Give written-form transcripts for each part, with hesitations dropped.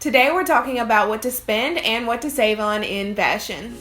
Today we're talking about what to spend and what to save on in fashion.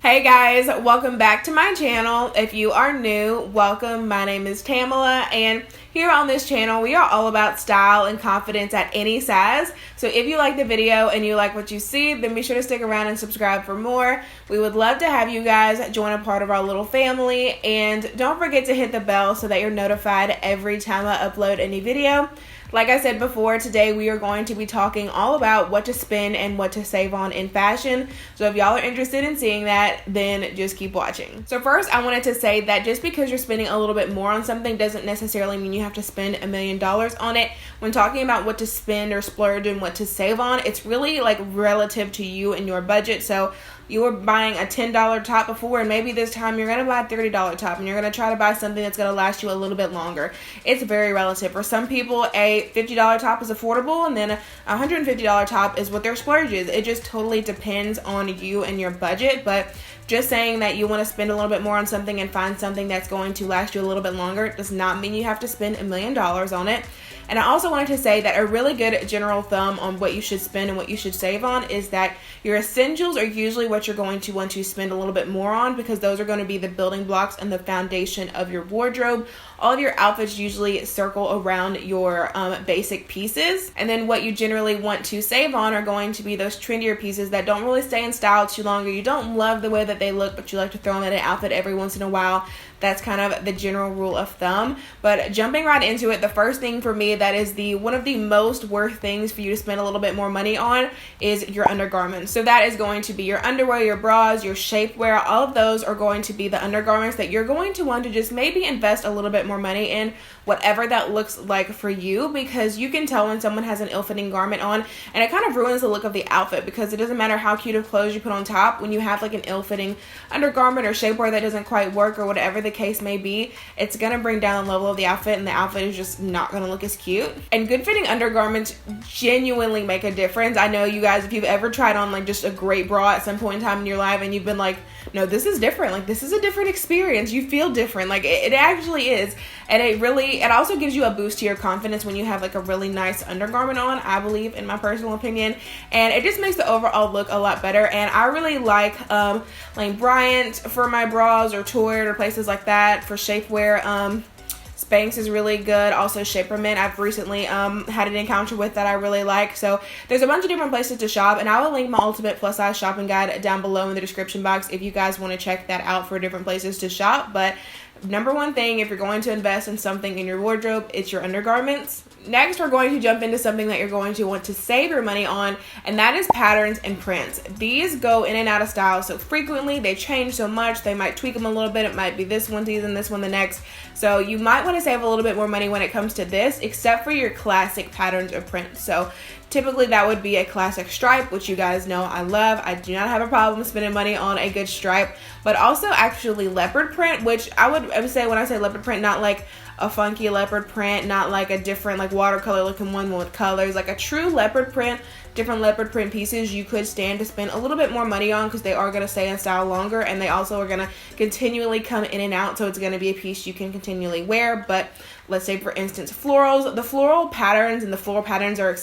Hey guys, welcome back to my channel. If you are new, welcome. My name is Tamela, and here on this channel we are all about style and confidence at any size. So if you like the video and you like what you see, then be sure to stick around and subscribe for more. We would love to have you guys join a part of our little family, and don't forget to hit the bell so that you're notified every time I upload a new video. Like I said before, today we are going to be talking all about what to spend and what to save on in fashion. So if y'all are interested in seeing that, then just keep watching. So first, I wanted to say that just because you're spending a little bit more on something doesn't necessarily mean you have to spend $1 million on it. When talking about what to spend or splurge and what to save on, it's really like relative to you and your budget. So you were buying a $10 top before, and maybe this time you're going to buy a $30 top, and you're going to try to buy something that's going to last you a little bit longer. It's very relative. For some people, a $50 top is affordable, and then a $150 top is what their splurge is. It just totally depends on you and your budget, but just saying that you want to spend a little bit more on something and find something that's going to last you a little bit longer does not mean you have to spend $1 million on it. And I also wanted to say that a really good general thumb on what you should spend and what you should save on is that your essentials are usually what you're going to want to spend a little bit more on, because those are going to be the building blocks and the foundation of your wardrobe. All of your outfits usually circle around your basic pieces. And then what you generally want to save on are going to be those trendier pieces that don't really stay in style too long, or you don't love the way that they look, but you like to throw them in an outfit every once in a while. That's kind of the general rule of thumb. But jumping right into it, the first thing for me that is one of the most worth things for you to spend a little bit more money on is your undergarments. So that is going to be your underwear, your bras, your shapewear. All of those are going to be the undergarments that you're going to want to just maybe invest a little bit more money in, whatever that looks like for you, because you can tell when someone has an ill-fitting garment on, and it kind of ruins the look of the outfit, because it doesn't matter how cute of clothes you put on top. When you have like an ill-fitting undergarment or shapewear that doesn't quite work, or whatever the case may be, it's gonna bring down the level of the outfit, and the outfit is just not gonna look as cute. And good fitting undergarments genuinely make a difference. I know you guys, if you've ever tried on like just a great bra at some point in time in your life and you've been like, no, this is different, like this is a different experience, you feel different, like it actually is. And it also gives you a boost to your confidence when you have like a really nice undergarment on, I believe, in my personal opinion, and it just makes the overall look a lot better. And I really like Lane Bryant for my bras, or Torrid, or places like that for shapewear. Spanx is really good. Also Shapermint, I've recently had an encounter with that I really like. So there's a bunch of different places to shop, and I will link my ultimate plus size shopping guide down below in the description box if you guys want to check that out for different places to shop. But number one thing, if you're going to invest in something in your wardrobe, it's your undergarments. Next, we're going to jump into something that you're going to want to save your money on, and that is patterns and prints. These go in and out of style so frequently, they change so much, they might tweak them a little bit. It might be this one season, this one the next. So you might want to save a little bit more money when it comes to this, except for your classic patterns or prints. So typically that would be a classic stripe, which you guys know I love. I do not have a problem spending money on a good stripe, but also actually leopard print, which I would say, when I say leopard print, not like a funky leopard print, not like a different like watercolor looking one with colors, like a true leopard print. Different leopard print pieces you could stand to spend a little bit more money on, because they are going to stay in style longer, and they also are going to continually come in and out, so it's going to be a piece you can continually wear. But let's say, for instance, florals. The floral patterns and the floral patterns are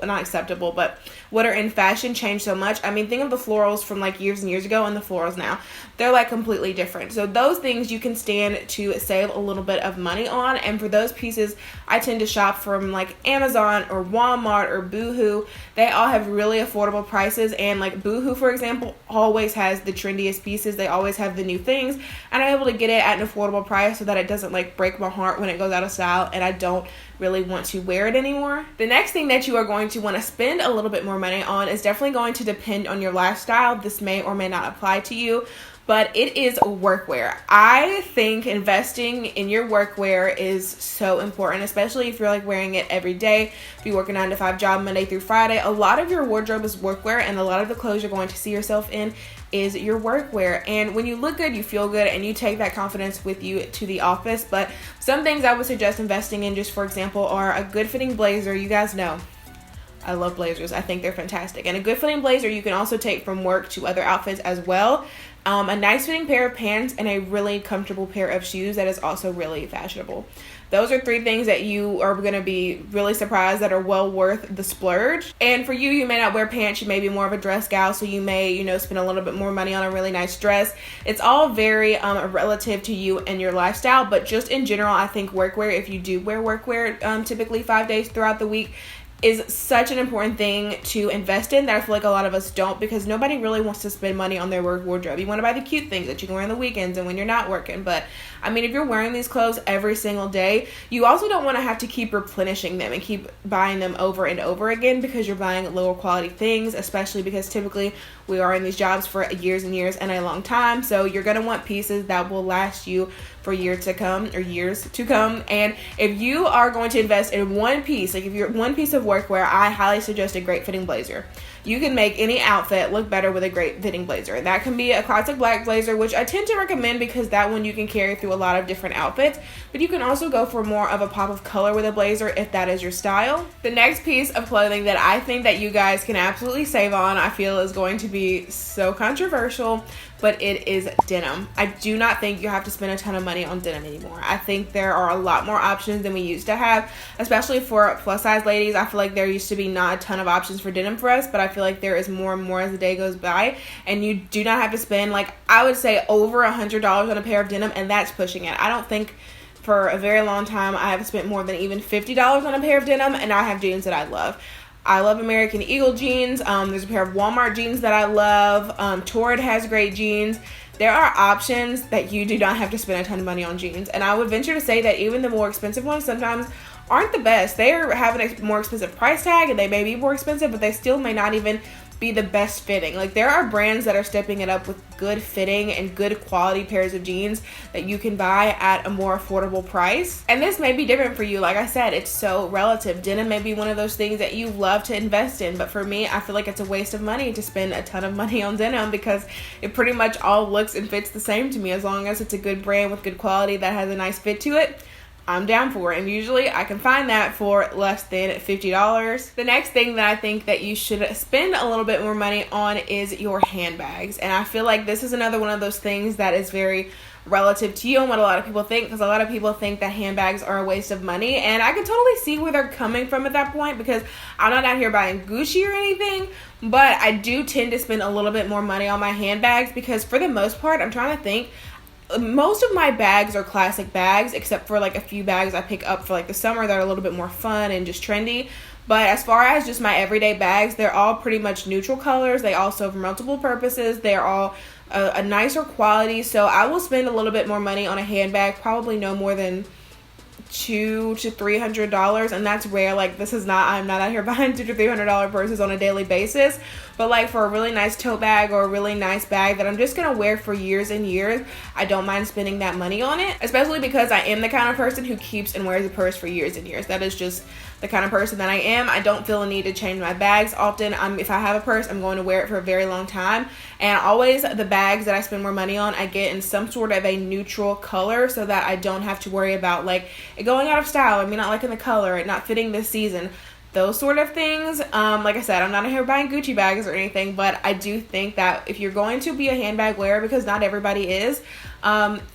not acceptable, but what are in fashion change so much. I mean, think of the florals from like years and years ago and the florals now. They're like completely different. So those things you can stand to save a little bit of money on, and for those pieces, I tend to shop from like Amazon or Walmart or Boohoo. They all have really affordable prices, and like Boohoo, for example, always has the trendiest pieces. They always have the new things, and I'm able to get it at an affordable price so that it doesn't like break my heart when it goes out of style and I don't really want to wear it anymore. The next thing that you are going to want to spend a little bit more money on is definitely going to depend on your lifestyle. This may or may not apply to you, but it is workwear. I think investing in your workwear is so important, especially if you're like wearing it every day. If you work a 9-to-5 job Monday through Friday, a lot of your wardrobe is workwear, and a lot of the clothes you're going to see yourself in is your workwear. And when you look good, you feel good, and you take that confidence with you to the office. But some things I would suggest investing in, just for example, are a good fitting blazer. You guys know I love blazers. I think they're fantastic. And a good fitting blazer you can also take from work to other outfits as well. A nice fitting pair of pants and a really comfortable pair of shoes that is also really fashionable. those are 3 things that you are going to be really surprised that are well worth the splurge. And for you may not wear pants, you may be more of a dress gal, so you may, you know, spend a little bit more money on a really nice dress. It's all very relative to you and your lifestyle, but just in general, I think workwear, if you do wear workwear typically 5 days throughout the week, is such an important thing to invest in that I feel like a lot of us don't, because nobody really wants to spend money on their work wardrobe. You want to buy the cute things that you can wear on the weekends and when you're not working. But I mean, if you're wearing these clothes every single day, you also don't want to have to keep replenishing them and keep buying them over and over again, because you're buying lower quality things, especially because typically we are in these jobs for years and years and a long time. So you're going to want pieces that will last you for years to come. And if you are going to invest in one piece, like if you're one piece of workwear, I highly suggest a great fitting blazer. You can make any outfit look better with a great fitting blazer. That can be a classic black blazer, which I tend to recommend because that one you can carry through a lot of different outfits, but you can also go for more of a pop of color with a blazer if that is your style. The next piece of clothing that I think that you guys can absolutely save on, I feel is going to be so controversial, but it is denim. I do not think you have to spend a ton of money on denim anymore. I think there are a lot more options than we used to have, especially for plus size ladies. I feel like there used to be not a ton of options for denim for us, but I feel like there is more and more as the day goes by, and you do not have to spend, like, I would say over $100 on a pair of denim, and that's pushing it. I don't think for a very long time I have spent more than even $50 on a pair of denim, and I have jeans that I love. I love American Eagle jeans. There's a pair of Walmart jeans that I love. Torrid has great jeans. There are options that you do not have to spend a ton of money on jeans. And I would venture to say that even the more expensive ones sometimes aren't the best. They are having a more expensive price tag, and they may be more expensive, but they still may not even be the best fitting. Like, there are brands that are stepping it up with good fitting and good quality pairs of jeans that you can buy at a more affordable price. And this may be different for you. Like I said, it's so relative. Denim may be one of those things that you love to invest in, but for me, I feel like it's a waste of money to spend a ton of money on denim, because it pretty much all looks and fits the same to me. As long as it's a good brand with good quality that has a nice fit to it, I'm down for it, and usually I can find that for less than $50. The next thing that I think that you should spend a little bit more money on is your handbags, and I feel like this is another one of those things that is very relative to you and what a lot of people think, because a lot of people think that handbags are a waste of money, and I can totally see where they're coming from at that point, because I'm not out here buying Gucci or anything, but I do tend to spend a little bit more money on my handbags, because for the most part, I'm trying to think, most of my bags are classic bags, except for like a few bags I pick up for like the summer that are a little bit more fun and just trendy. But as far as just my everyday bags, they're all pretty much neutral colors. They all serve multiple purposes. They're all a nicer quality. So I will spend a little bit more money on a handbag, probably no more than $200 to $300, and that's rare. Like, this is not, I'm not out here buying $200 to $300 purses on a daily basis, but like for a really nice tote bag or a really nice bag that I'm just gonna wear for years and years, I don't mind spending that money on it, especially because I am the kind of person who keeps and wears a purse for years and years. That is just the kind of person that I am. I don't feel a need to change my bags often. If I have a purse, I'm going to wear it for a very long time, and always the bags that I spend more money on, I get in some sort of a neutral color, so that I don't have to worry about like it going out of style, or me not liking the color, it not fitting this season, those sort of things. Like I said, I'm not here buying Gucci bags or anything, but I do think that if you're going to be a handbag wearer, because not everybody is,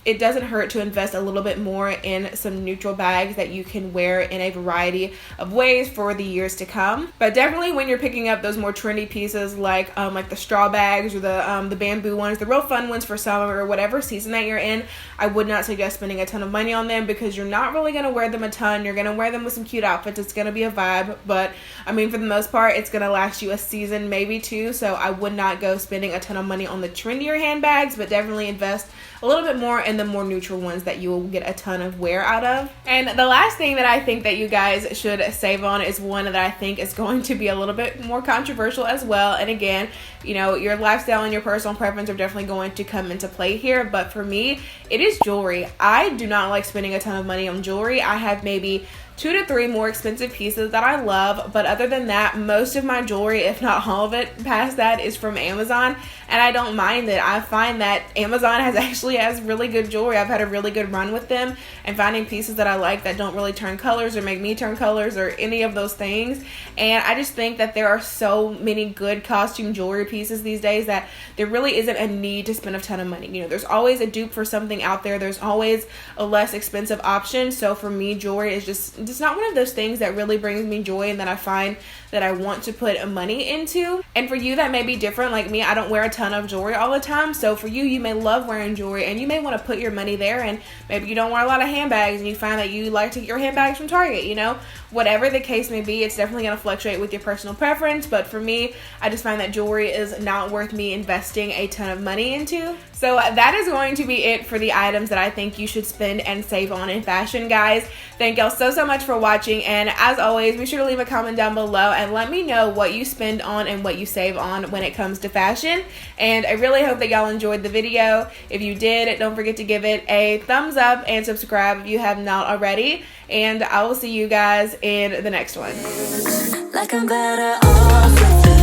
it doesn't hurt to invest a little bit more in some neutral bags that you can wear in a variety of ways for the years to come. But definitely when you're picking up those more trendy pieces like the straw bags or the bamboo ones, the real fun ones for summer or whatever season that you're in, I would not suggest spending a ton of money on them, because you're not really going to wear them a ton. You're going to wear them with some cute outfits. It's going to be a vibe, but I mean, for the most part, it's going to last you a season, maybe two. So I would not go spending a ton of money on the trendier handbags, but definitely invest a little bit more in the more neutral ones that you will get a ton of wear out of. And the last thing that I think that you guys should save on is one that I think is going to be a little bit more controversial as well. And again, you know, your lifestyle and your personal preference are definitely going to come into play here, but for me, it is jewelry. I do not like spending a ton of money on jewelry. I have maybe 2 to 3 more expensive pieces that I love, but other than that, most of my jewelry, if not all of it past that, is from Amazon, and I don't mind it. I find that Amazon has really good jewelry. I've had a really good run with them and finding pieces that I like that don't really turn colors or make me turn colors or any of those things. And I just think that there are so many good costume jewelry pieces these days that there really isn't a need to spend a ton of money. You know, there's always a dupe for something out there. There's always a less expensive option. So for me, jewelry is just not one of those things that really brings me joy and that I find that I want to put money into. And for you, that may be different. Like me, I don't wear a ton of jewelry all the time. So for you may love wearing jewelry and you may want to put your money there, and maybe you don't wear a lot of handbags and you find that you like to get your handbags from Target, you know, whatever the case may be. It's definitely going to fluctuate with your personal preference, but for me, I just find that jewelry is not worth me investing a ton of money into. So that is going to be it for the items that I think you should spend and save on in fashion, guys. Thank y'all so much for watching, and as always, be sure to leave a comment down below and let me know what you spend on and what you save on when it comes to fashion. And I really hope that y'all enjoyed the video. If you did, don't forget to give it a thumbs up and subscribe if you have not already, and I will see you guys in the next one. Like I'm better off with